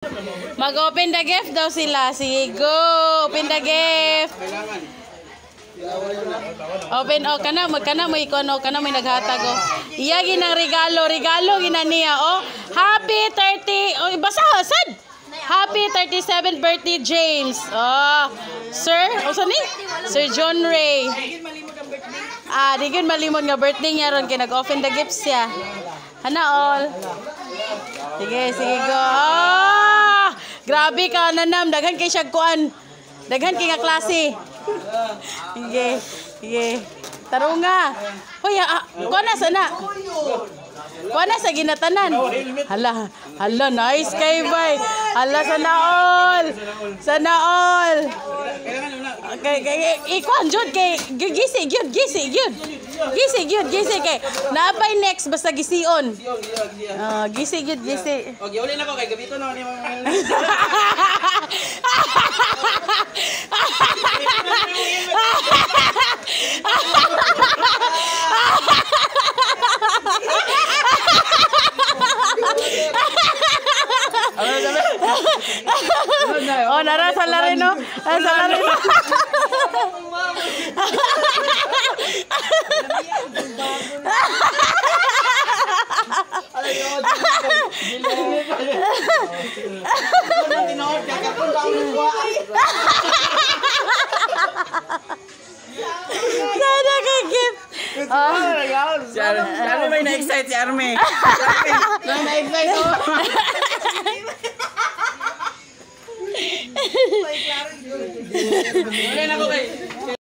Mag-open the gift daw sila. Sige, go. Open the gift. Open o kana mo ikono kana may naghatag o. Iya ginang regalo gina niya o. Happy 30. Oh, basa sad. Happy 37th birthday James. Oh, sir, usa ni? Sir John Ray. Di gyud malimot nga birthday niya ron kay nag-open the gifts siya. Hana all. Sige, go. Grabe ka nanam, daghan kay siya kuan. Daghan kay nga klase. Sige. Tarunga. Hoy, kuan na sana. Kuan na sa ginatanan. Hala, nice kay bay. Hala, sana all. Ikuan jud kay gisi gyud. Gisi kay naapay next basta gision. Gisi gyud. Okay, uli na ko kay gabito na ni Oh, nara salarino. Salarino. Sana kay gift. Si Arme may na-excite si Arme. Na-excite oh. Uli na ko kay